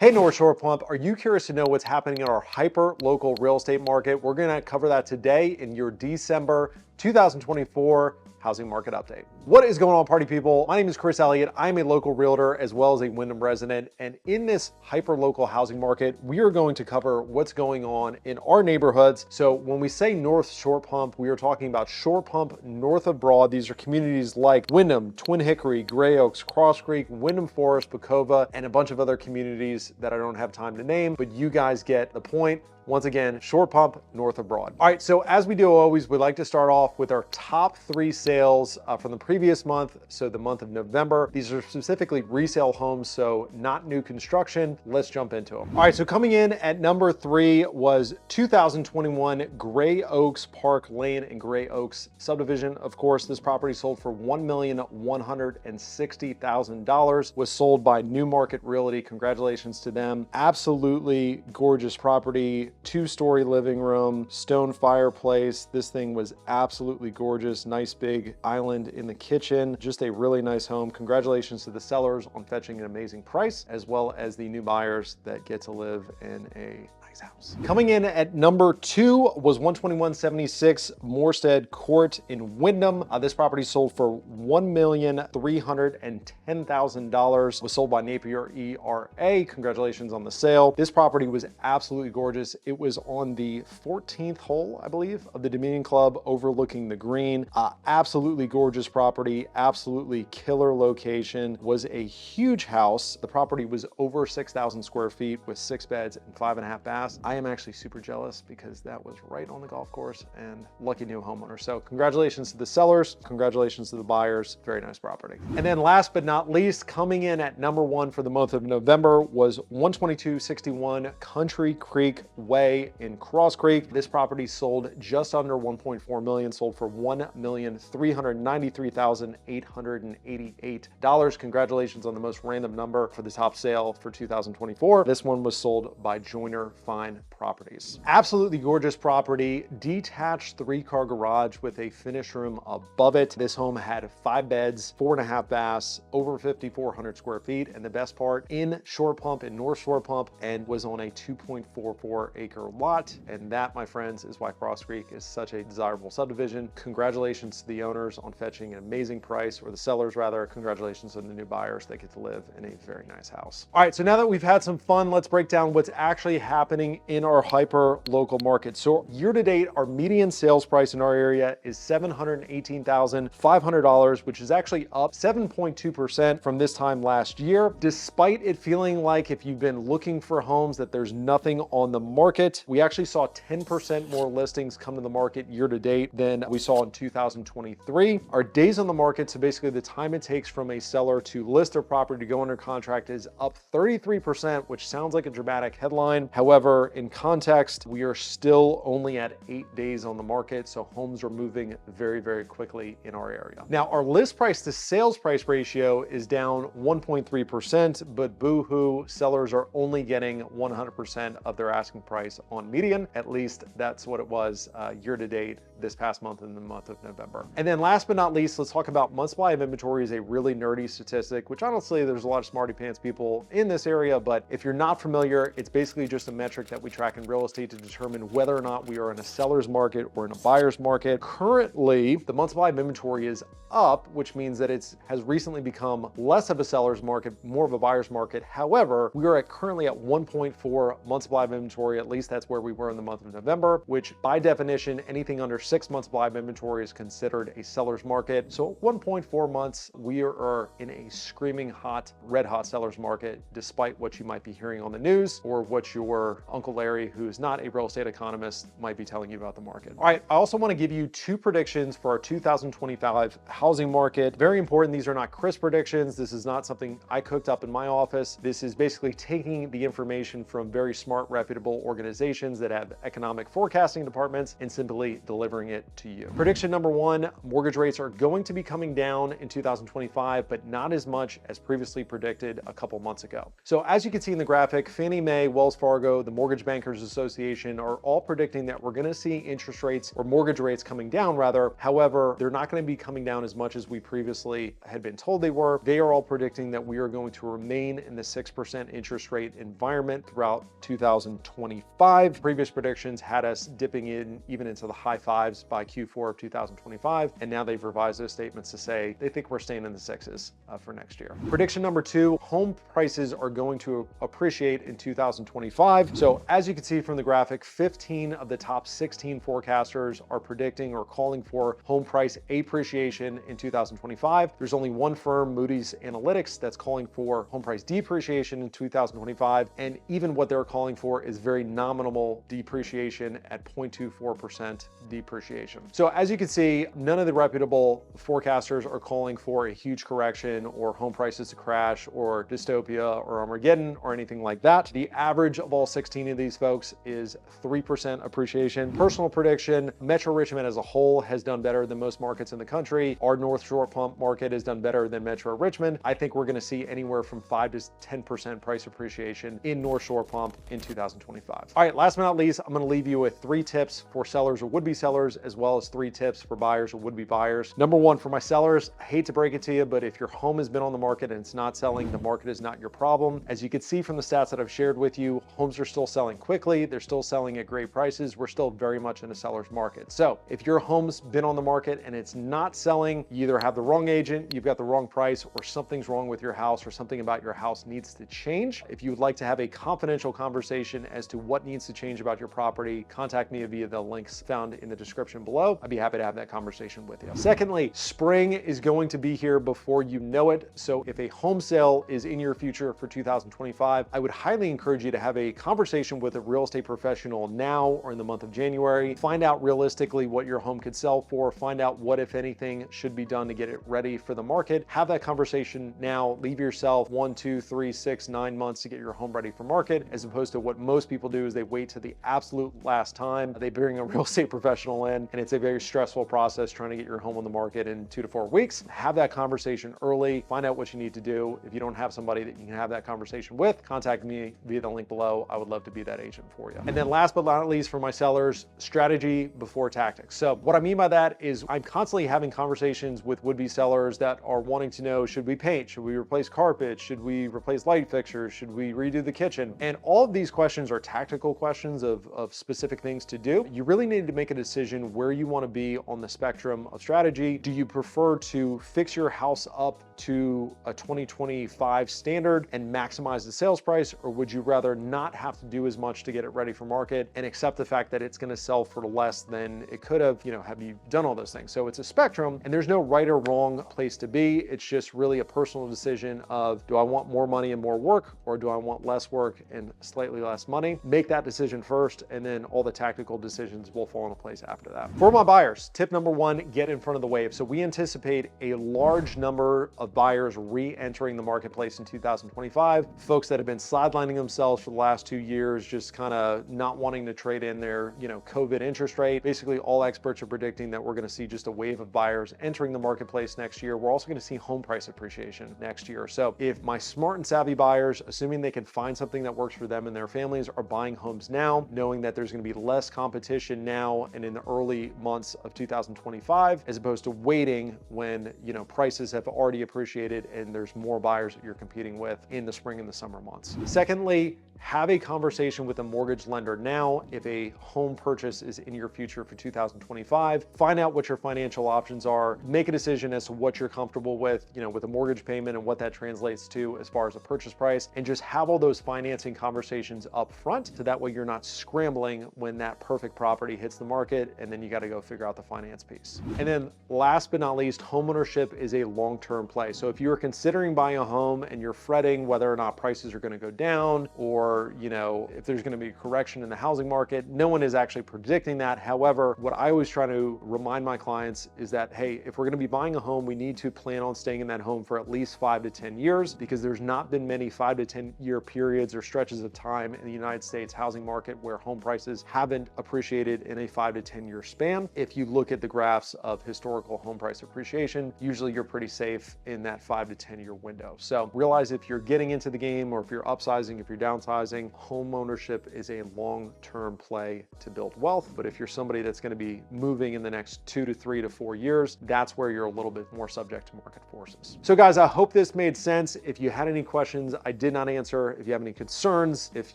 Hey North Shore Plump, are you curious to know what's happening in our hyper-local real estate market? We're gonna cover that today in your December 2024 housing market update. What is going on, party people? My name is Chris Elliott. I'm a local realtor as well as a Wyndham resident. And in this hyper-local housing market, we are going to cover what's going on in our neighborhoods. So when we say North Shore Pump, we are talking about Shore Pump north of Broad. These are communities like Wyndham, Twin Hickory, Gray Oaks, Cross Creek, Wyndham Forest, Bacova, and a bunch of other communities that I don't have time to name, but you guys get the point. Once again, Shore Pump north of Broad. All right, so as we do always, we like to start off with our top 3 sales from the previous month, so the month of November. These are specifically resale homes, so not new construction. Let's jump into them. All right, so coming in at number 3 was 2021 Gray Oaks Park Lane and Gray Oaks subdivision. Of course, this property sold for $1,160,000, was sold by New Market Realty. Congratulations to them. Absolutely gorgeous property. 2-story living room, stone fireplace. This thing was absolutely gorgeous. Nice big island in the kitchen. Just a really nice home. Congratulations to the sellers on fetching an amazing price, as well as the new buyers that get to live in a house. Coming in at number 2 was 12176 Morstead Court in Wyndham. This property sold for $1,310,000. Was sold by Napier ERA. Congratulations on the sale. This property was absolutely gorgeous. It was on the 14th hole, I believe, of the Dominion Club overlooking the green. Absolutely gorgeous property. Absolutely killer location. Was a huge house. The property was over 6,000 square feet with 6 beds and 5.5 baths. I am actually super jealous because that was right on the golf course and lucky new homeowner. So congratulations to the sellers. Congratulations to the buyers. Very nice property. And then last but not least, coming in at number 1 for the month of November was 12261 Country Creek Way in Cross Creek. This property sold just under 1.4 million, sold for $1,393,888. Congratulations on the most random number for the top sale for 2024. This one was sold by Joyner Fine Properties. Absolutely gorgeous property, detached 3-car garage with a finished room above it. This home had 5 beds, 4.5 baths, over 5,400 square feet, and the best part, in Shore Pump, in North Shore Pump, and was on a 2.44 acre lot. And that, my friends, is why Cross Creek is such a desirable subdivision. Congratulations to the owners on fetching an amazing price, or the sellers rather. Congratulations to the new buyers that get to live in a very nice house. All right, so now that we've had some fun, let's break down what's actually happening in our hyper local market. So year to date, our median sales price in our area is $718,500, which is actually up 7.2% from this time last year. Despite it feeling like, if you've been looking for homes, that there's nothing on the market, we actually saw 10% more listings come to the market year to date than we saw in 2023. Our days on the market, so basically the time it takes from a seller to list their property to go under contract, is up 33%, which sounds like a dramatic headline. However, in context, we are still only at 8 days on the market, so homes are moving very, very quickly in our area. Now, our list price to sales price ratio is down 1.3%, but boo-hoo, sellers are only getting 100% of their asking price on median. At least that's what it was year to date this past month, in the month of November. And then last but not least, let's talk about month supply of inventory. Is a really nerdy statistic, which honestly, there's a lot of smarty pants people in this area, but if you're not familiar, it's basically just a metric that we track in real estate to determine whether or not we are in a seller's market or in a buyer's market. Currently, the month supply of inventory is up, which means that it has recently become less of a seller's market, more of a buyer's market. However, we are currently at 1.4 month supply of inventory. At least that's where we were in the month of November, which by definition, anything under 6 months supply of inventory is considered a seller's market. So at 1.4 months, we are in a screaming hot, red hot seller's market, despite what you might be hearing on the news or what your Uncle Larry, who's not a real estate economist, might be telling you about the market. All right, I also want to give you 2 predictions for our 2025 housing market. Very important, these are not Chris predictions. This is not something I cooked up in my office. This is basically taking the information from very smart, reputable organizations that have economic forecasting departments and simply delivering it to you. Prediction number 1, mortgage rates are going to be coming down in 2025, but not as much as previously predicted a couple months ago. So as you can see in the graphic, Fannie Mae, Wells Fargo, the Mortgage Bankers Association are all predicting that we're going to see interest rates or mortgage rates coming down rather. However, they're not going to be coming down as much as we previously had been told they were. They are all predicting that we are going to remain in the 6% interest rate environment throughout 2025. Previous predictions had us dipping in even into the high fives by Q4 of 2025. And now they've revised those statements to say they think we're staying in the sixes for next year. Prediction number 2, home prices are going to appreciate in 2025. So as you can see from the graphic, 15 of the top 16 forecasters are predicting or calling for home price appreciation in 2025. There's only one firm, Moody's Analytics, that's calling for home price depreciation in 2025. And even what they're calling for is very nominal depreciation at 0.24% depreciation. So as you can see, none of the reputable forecasters are calling for a huge correction or home prices to crash or dystopia or Armageddon or anything like that. The average of all 16 of these folks is 3% appreciation. Personal prediction, Metro Richmond as a whole has done better than most markets in the country. Our North Shore Pump market has done better than Metro Richmond. I think we're going to see anywhere from 5 to 10% price appreciation in North Shore Pump in 2025. All right, last but not least, I'm going to leave you with 3 tips for sellers or would-be sellers, as well as 3 tips for buyers or would-be buyers. Number 1, for my sellers, I hate to break it to you, but if your home has been on the market and it's not selling, the market is not your problem. As you can see from the stats that I've shared with you, homes are still selling quickly. They're still selling at great prices. We're still very much in a seller's market. So if your home's been on the market and it's not selling, you either have the wrong agent, you've got the wrong price, or something's wrong with your house or something about your house needs to change. If you would like to have a confidential conversation as to what needs to change about your property, contact me via the links found in the description below. I'd be happy to have that conversation with you. Secondly, spring is going to be here before you know it. So if a home sale is in your future for 2025, I would highly encourage you to have a conversation with a real estate professional now or in the month of January. Find out realistically what your home could sell for, find out what, if anything, should be done to get it ready for the market. Have that conversation now. Leave yourself 1, 2, 3, 6, 9 months to get your home ready for market, as opposed to what most people do is they wait to the absolute last time. They bring a real estate professional in, and it's a very stressful process trying to get your home on the market in 2 to 4 weeks. Have that conversation early. Find out what you need to do. If you don't have somebody that you can have that conversation with, contact me via the link below. I would love to be that agent for you. And then last but not least, for my sellers, strategy before tactics. So what I mean by that is I'm constantly having conversations with would-be sellers that are wanting to know, should we paint? Should we replace carpet? Should we replace light fixtures? Should we redo the kitchen? And all of these questions are tactical questions of specific things to do. You really need to make a decision where you want to be on the spectrum of strategy. Do you prefer to fix your house up to a 2025 standard and maximize the sales price, or would you rather not have to do as much to get it ready for market and accept the fact that it's going to sell for less than it could have, have you done all those things? So it's a spectrum, and there's no right or wrong place to be. It's just really a personal decision of, do I want more money and more work, or do I want less work and slightly less money? Make that decision first, and then all the tactical decisions will fall into place after that. For my buyers, tip number 1, get in front of the wave. So we anticipate a large number of buyers re-entering the marketplace in 2025. Folks that have been sidelining themselves for the last 2 years, just kind of not wanting to trade in their, COVID interest rate. Basically, all experts are predicting that we're going to see just a wave of buyers entering the marketplace next year. We're also going to see home price appreciation next year. So if my smart and savvy buyers, assuming they can find something that works for them and their families, are buying homes now, knowing that there's going to be less competition now and in the early months of 2025, as opposed to waiting when, prices have already appreciated and there's more buyers that you're competing with in the spring and the summer months. Secondly, have a conversation with a mortgage lender now if a home purchase is in your future for 2025. Find out what your financial options are. Make a decision as to what you're comfortable with, with a mortgage payment and what that translates to as far as a purchase price, and just have all those financing conversations up front, so that way you're not scrambling when that perfect property hits the market and then you got to go figure out the finance piece. And then last but not least, homeownership is a long-term play. So if you're considering buying a home and you're fretting whether or not prices are going to go down, or if there's going to be a correction in the housing market, no one is actually predicting that. However, what I always try to remind my clients is that, hey, if we're going to be buying a home, we need to plan on staying in that home for at least 5 to 10 years, because there's not been many 5 to 10 year periods or stretches of time in the United States housing market where home prices haven't appreciated in a 5 to 10 year span. If you look at the graphs of historical home price appreciation, usually you're pretty safe in that 5 to 10 year window. So realize if you're getting into the game, or if you're upsizing, if you're downsizing, downsizing. Home ownership is a long-term play to build wealth. But if you're somebody that's going to be moving in the next 2 to 3 to 4 years, that's where you're a little bit more subject to market forces. So guys, I hope this made sense. If you had any questions I did not answer, if you have any concerns, if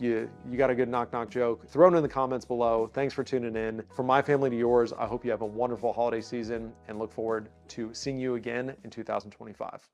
you got a good knock joke, throw it in the comments below. Thanks for tuning in. From my family to yours, I hope you have a wonderful holiday season and look forward to seeing you again in 2025.